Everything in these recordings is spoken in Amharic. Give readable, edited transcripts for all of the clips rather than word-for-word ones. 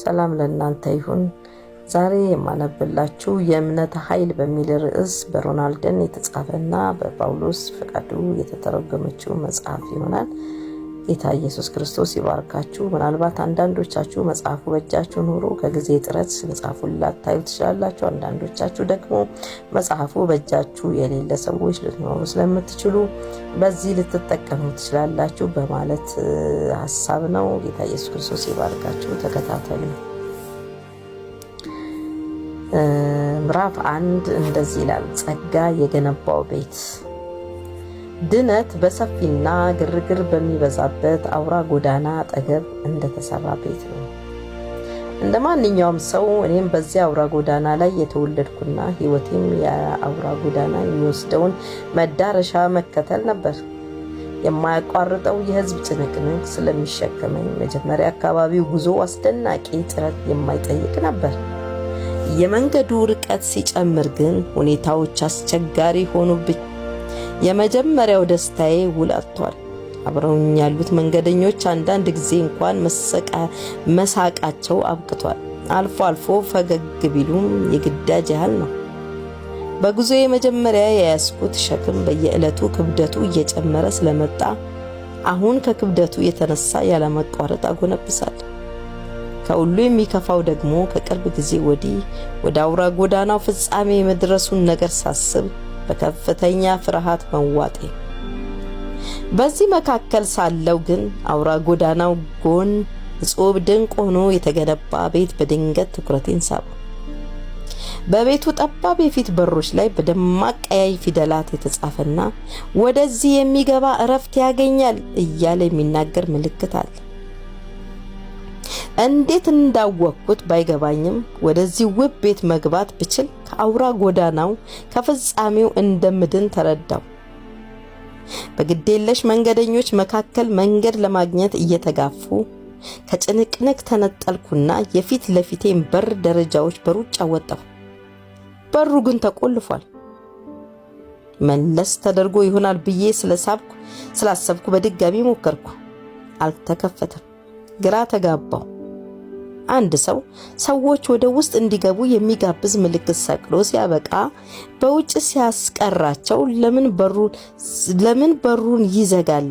ሰላም ለእናንተ ይሁን። ዛሬ የማነብላችሁ የእምነት ኃይል በሚል ርዕስ በሮናልደን የተጻፈና በጳውሎስ ፈቃዱ የተተረጎመችው መጽሐፍ ይሆናል። ጌታ ኢየሱስ ክርስቶስ ይባርካችሁ። ምናልባት አንዳንዶቻችሁ መጽሐፉ በእጃችሁ ኑሮ ከጊዜ ጥረት መጽሐፉን ላታዩ ትችላላችሁ። አንዳንዶቻችሁ ደግሞ መጽሐፉ በእጃችሁ የሌለ ሰዎች ልትኖሩ ስለምትችሉ በዚህ ልትጠቀሙ ትችላላችሁ በማለት ሐሳብ ነው። ጌታ ኢየሱስ ክርስቶስ ይባርካችሁ። ተከታተሉ። ምዕራፍ 1 እንደዚህ ይላል። ጸጋ የገነባው ቤት። ድነት በሰፊና ግርግር በሚበዛበት አውራ ጎዳና አጠገብ እንደተሰራ ቤት ነው። እንደ ማንኛውም ሰው እኔም በዚያ አውራ ጎዳና ላይ የተወለድኩና ሕይወቴም የአውራ ጎዳና የሚወስደውን መዳረሻ መከተል ነበር። የማያቋርጠው የሕዝብ ጭንቅንቅ ስለሚሸከመኝ መጀመሪያ አካባቢው ጉዞ አስደናቂ ጥረት የማይጠይቅ ነበር። የመንገዱ ርቀት ሲጨምር ግን ሁኔታዎች አስቸጋሪ ሆኑብኝ። የመጀመሪያው ደስታዬ ውል አጥቷል። አብረውኝ ያሉት መንገደኞች አንዳንድ ጊዜ እንኳን መሳቃቸው አብቅቷል። አልፎ አልፎ ፈገግ ቢሉም የግዳጅ ያህል ነው። በጉዞዬ መጀመሪያ የያዝኩት ሸክም በየዕለቱ ክብደቱ እየጨመረ ስለመጣ አሁን ከክብደቱ የተነሳ ያለመቋረጥ አጎነብሳለሁ። ከሁሉ የሚከፋው ደግሞ ከቅርብ ጊዜ ወዲህ ወደ አውራ ጎዳናው ፍጻሜ የመድረሱን ነገር ሳስብ በከፍተኛ ፍርሃት መዋጤ። በዚህ መካከል ሳለው ግን አውራ ጎዳናው ጎን እጹብ ድንቅ ሆኖ የተገነባ ቤት በድንገት ትኩረቴን ሳበው። በቤቱ ጠባብ የፊት በሮች ላይ በደማቅ ቀያይ ፊደላት የተጻፈና ወደዚህ የሚገባ እረፍት ያገኛል እያለ የሚናገር ምልክት አለ። እንዴት እንዳወቅኩት ባይገባኝም ወደዚህ ውብ ቤት መግባት ብችል ከአውራ ጎዳናው ከፍጻሜው እንደምድን ተረዳው። በግዴለሽ መንገደኞች መካከል መንገድ ለማግኘት እየተጋፉ ከጭንቅንቅ ተነጠልኩና የፊት ለፊቴን በር ደረጃዎች በሩጫ ወጣሁ። በሩ ግን ተቆልፏል። መለስ ተደርጎ ይሆናል ብዬ ስላሰብኩ በድጋሚ ሞከርኩ። አልተከፈተም። ግራ ተጋባው። አንድ ሰው ሰዎች ወደ ውስጥ እንዲገቡ የሚጋብዝ ምልክት ሰቅሎ ሲያበቃ በውጭ ሲያስቀራቸው ለምን በሩን ይዘጋል?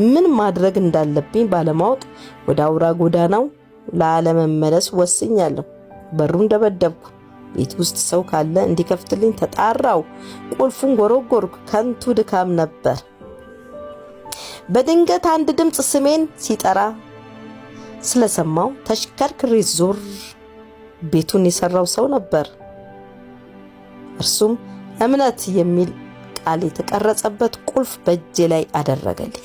ምን ማድረግ እንዳለብኝ ባለማወቅ ወደ አውራ ጎዳናው ላለመመለስ ወስኛለሁ። በሩን ደበደብኩ። ቤት ውስጥ ሰው ካለ እንዲከፍትልኝ ተጣራው። ቁልፉን ጎረጎርኩ። ከንቱ ድካም ነበር። በድንገት አንድ ድምጽ ስሜን ሲጠራ ስለሰማው ተሽከርክሬ ዞር። ቤቱን የሰራው ሰው ነበር። እርሱም እምነት የሚል ቃል የተቀረጸበት ቁልፍ በእጄ ላይ አደረገልኝ።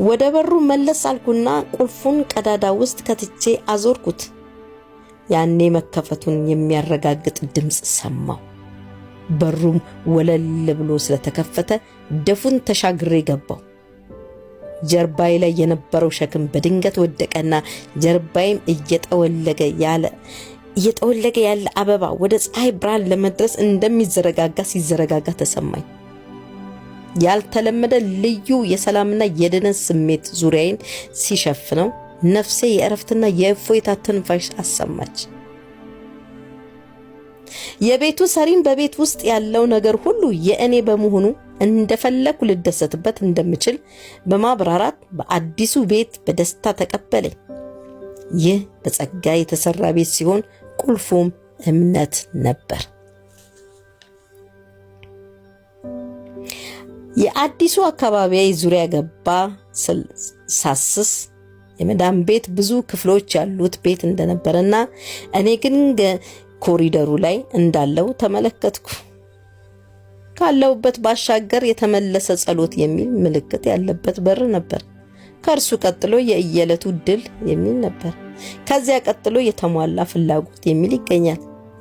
ወደ በሩ መለስ አልኩና ቁልፉን ቀዳዳ ውስጥ ከትቼ አዞርኩት። ያኔ መከፈቱን የሚያረጋግጥ ድምጽ ሰማው። በሩም ወለል ብሎ ስለተከፈተ ደፉን ተሻግሬ ገባው። ጀርባዬ ላይ የነበረው ሸክም በድንገት ወደቀና ጀርባዬም እየጠወለገ ያለ አበባ ወደ ፀሐይ ብርሃን ለመድረስ ሲዘረጋጋ ተሰማኝ። ያልተለመደ ልዩ የሰላምና የደህንነት ስሜት ዙሪያዬን ሲሸፍነው ነፍሴ የእረፍትና የእፎይታ ትንፋሽ አሰማች። የቤቱ ሰሪም በቤት ውስጥ ያለው ነገር ሁሉ የእኔ በመሆኑ እንደፈለኩ ልደሰትበት እንደምችል በማብራራት በአዲሱ ቤት በደስታ ተቀበለኝ። ይህ በጸጋ የተሰራ ቤት ሲሆን ቁልፉም እምነት ነበር። የአዲሱ አካባቢ ዙሪያ ገባ ሳስስ የመዳም ቤት ብዙ ክፍሎች ያሉት ቤት እንደነበረና እኔ ግን ኮሪደሩ ላይ እንዳለው ተመለከትኩ። ካለውበት ባሻገር የተመለሰ ጸሎት የሚል ምልክት ያለበት በር ነበር። ከእርሱ ቀጥሎ የእየለቱ ድል የሚል ነበር። ከዚያ ቀጥሎ የተሟላ ፍላጎት የሚል ይገኛል።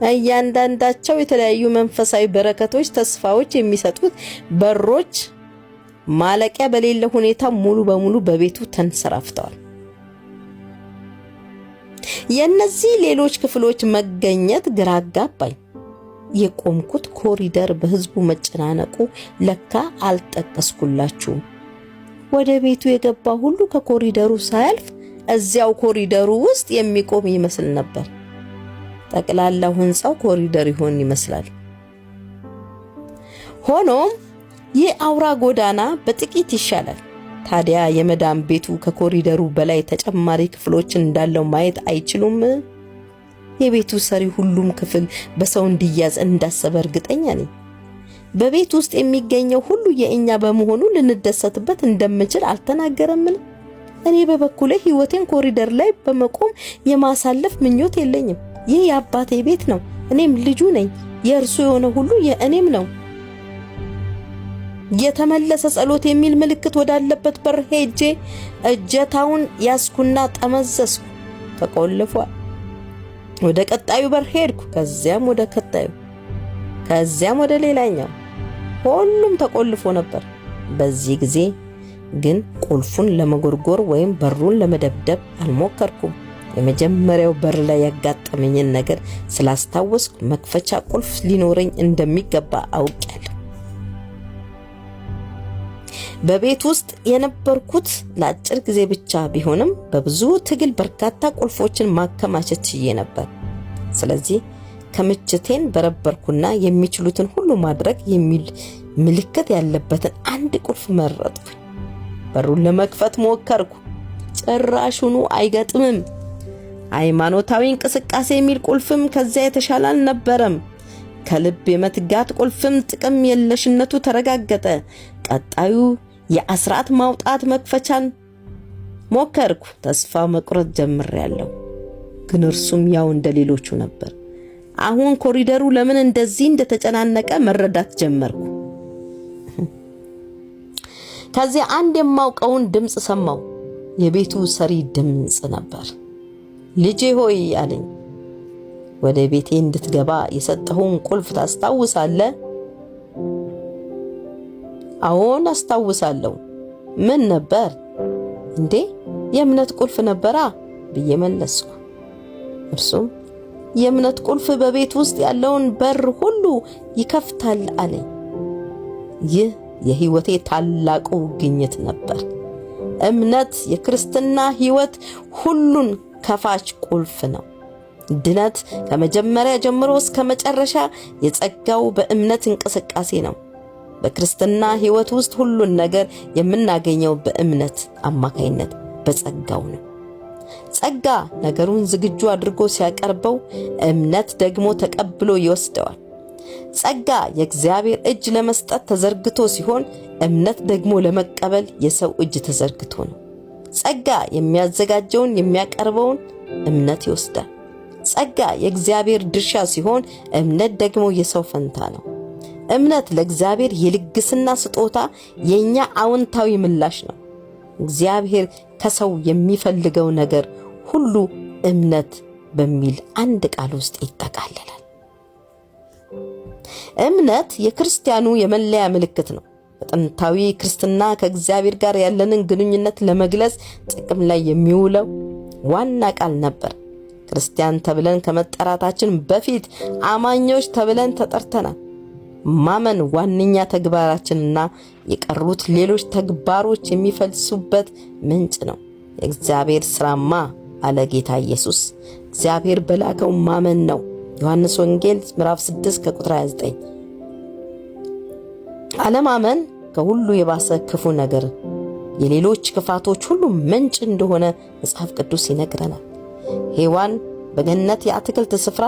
እያንዳንዳቸው የተለያዩ መንፈሳዊ በረከቶች፣ ተስፋዎች የሚሰጡት በሮች ማለቂያ በሌለ ሁኔታ ሙሉ በሙሉ በቤቱ ተንሰራፍተዋል። የነዚህ ሌሎች ክፍሎች መገኘት ግራ አጋባኝ። የቆምኩት ኮሪደር በህዝቡ መጨናነቁ ለካ አልጠቀስኩላችሁም። ወደ ቤቱ የገባ ሁሉ ከኮሪደሩ ሳያልፍ እዚያው ኮሪደሩ ውስጥ የሚቆም ይመስል ነበር። ጠቅላላው ህንጻው ኮሪደር ይሆን ይመስላል። ሆኖም ይህ አውራ ጎዳና በጥቂት ይሻላል። ታዲያ የመዳም ቤቱ ከኮሪደሩ በላይ ተጨማሪ ክፍሎችን እንዳለው ማየት አይችሉም? የቤቱ ሰሪ ሁሉም ክፍል በሰው እንዲያዝ እንዳሰበ እርግጠኛ ነኝ። በቤት ውስጥ የሚገኘው ሁሉ የእኛ በመሆኑ ልንደሰትበት እንደምንችል አልተናገረምን? እኔ በበኩሌ ህይወቴን ኮሪደር ላይ በመቆም የማሳለፍ ምኞት የለኝም። ይህ የአባቴ ቤት ነው። እኔም ልጁ ነኝ። የእርሱ የሆነ ሁሉ የእኔም ነው። የተመለሰ ጸሎት የሚል ምልክት ወዳለበት በር ሄጄ እጀታውን ያስኩና ጠመዘዝኩ። ተቆልፏል። ወደ ቀጣዩ በር ሄድኩ። ከዚያም ወደ ቀጣዩ፣ ከዚያም ወደ ሌላኛው። ሁሉም ተቆልፎ ነበር። በዚህ ጊዜ ግን ቁልፉን ለመጎርጎር ወይም በሩን ለመደብደብ አልሞከርኩም። የመጀመሪያው በር ላይ ያጋጠመኝን ነገር ስላስታወስኩ መክፈቻ ቁልፍ ሊኖረኝ እንደሚገባ አውቄያለሁ። በቤት ውስጥ የነበርኩት ለአጭር ጊዜ ብቻ ቢሆንም በብዙ ትግል በርካታ ቁልፎችን ማከማቸት ችዬ ነበር። ስለዚህ ከምችቴን በረበርኩና የሚችሉትን ሁሉ ማድረግ የሚል ምልክት ያለበትን አንድ ቁልፍ መረጥኩ። በሩን ለመክፈት ሞከርኩ። ጭራሹኑ አይገጥምም። ሃይማኖታዊ እንቅስቃሴ የሚል ቁልፍም ከዚያ የተሻለ አልነበረም። ከልብ የመትጋት ቁልፍም ጥቅም የለሽነቱ ተረጋገጠ። ቀጣዩ የአስራት ማውጣት መክፈቻን ሞከርኩ። ተስፋ መቁረጥ ጀምሬያለሁ፣ ግን እርሱም ያው እንደሌሎቹ ነበር። አሁን ኮሪደሩ ለምን እንደዚህ እንደተጨናነቀ መረዳት ጀመርኩ። ከዚያ አንድ የማውቀውን ድምጽ ሰማሁ። የቤቱ ሰሪ ድምጽ ነበር። ልጄ ሆይ አለኝ፣ ወደ ቤቴ እንድትገባ የሰጠሁን ቁልፍ ታስታውሳለህ? አዎን አስታውሳለሁ። ምን ነበር? እንዴ የእምነት ቁልፍ ነበራ ብዬ መለስኩ። እርሱም የእምነት ቁልፍ በቤት ውስጥ ያለውን በር ሁሉ ይከፍታል አለኝ። ይህ የህይወቴ ታላቁ ግኝት ነበር። እምነት የክርስትና ህይወት ሁሉን ከፋች ቁልፍ ነው። ድነት ከመጀመሪያ ጀምሮ እስከ መጨረሻ የጸጋው በእምነት እንቅስቃሴ ነው። በክርስትና ህይወት ውስጥ ሁሉን ነገር የምናገኘው በእምነት አማካይነት በጸጋው ነው። ጸጋ ነገሩን ዝግጁ አድርጎ ሲያቀርበው፣ እምነት ደግሞ ተቀብሎ ይወስደዋል። ጸጋ የእግዚአብሔር እጅ ለመስጠት ተዘርግቶ ሲሆን፣ እምነት ደግሞ ለመቀበል የሰው እጅ ተዘርግቶ ነው። ጸጋ የሚያዘጋጀውን የሚያቀርበውን እምነት ይወስዳል። ጸጋ የእግዚአብሔር ድርሻ ሲሆን፣ እምነት ደግሞ የሰው ፈንታ ነው። እምነት ለእግዚአብሔር የልግስና ስጦታ የኛ አዎንታዊ ምላሽ ነው። እግዚአብሔር ከሰው የሚፈልገው ነገር ሁሉ እምነት በሚል አንድ ቃል ውስጥ ይጠቃለላል። እምነት የክርስቲያኑ የመለያ ምልክት ነው። በጥንታዊ ክርስትና ከእግዚአብሔር ጋር ያለንን ግንኙነት ለመግለጽ ጥቅም ላይ የሚውለው ዋና ቃል ነበር። ክርስቲያን ተብለን ከመጠራታችን በፊት አማኞች ተብለን ተጠርተናል። ማመን ዋነኛ ተግባራችንና የቀሩት ሌሎች ተግባሮች የሚፈልሱበት ምንጭ ነው። የእግዚአብሔር ስራማ አለ ጌታ ኢየሱስ፣ እግዚአብሔር በላከው ማመን ነው። ዮሐንስ ወንጌል ምዕራፍ 6 ከቁጥር 29። አለማመን ከሁሉ የባሰ ክፉ ነገር፣ የሌሎች ክፋቶች ሁሉ ምንጭ እንደሆነ መጽሐፍ ቅዱስ ይነግረናል። ሔዋን በገነት የአትክልት ስፍራ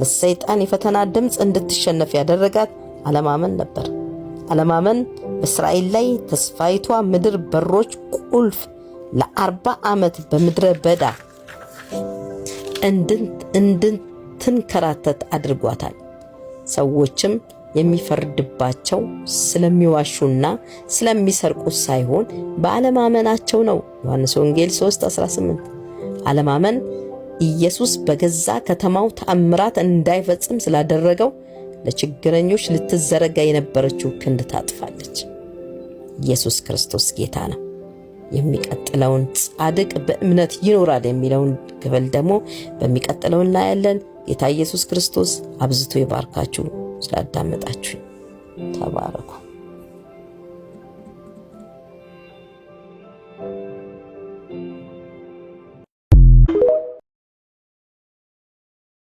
ለሰይጣን የፈተና ድምጽ እንድትሸነፍ ያደረጋት አለማመን ነበር። አለማመን በእስራኤል ላይ ተስፋይቷ ምድር በሮች ቁልፍ ለ40 ዓመት በምድረ በዳ እንድትንከራተት አድርጓታል። ሰዎችም የሚፈርድባቸው ስለሚዋሹና ስለሚሰርቁ ሳይሆን በአለማመናቸው ነው። ዮሐንስ ወንጌል 3:18። አለማመን ኢየሱስ በገዛ ከተማው ተአምራት እንዳይፈጽም ስላደረገው ለችግረኞች ልትዘረጋ የነበረችው ክንድ ታጥፋለች። ኢየሱስ ክርስቶስ ጌታ ነው። የሚቀጥለውን ጻድቅ በእምነት ይኖራል የሚለውን ክፍል ደግሞ በሚቀጥለው እናያለን። ጌታ ኢየሱስ ክርስቶስ አብዝቶ ይባርካችሁ። ስላዳመጣችሁ ተባረኩ።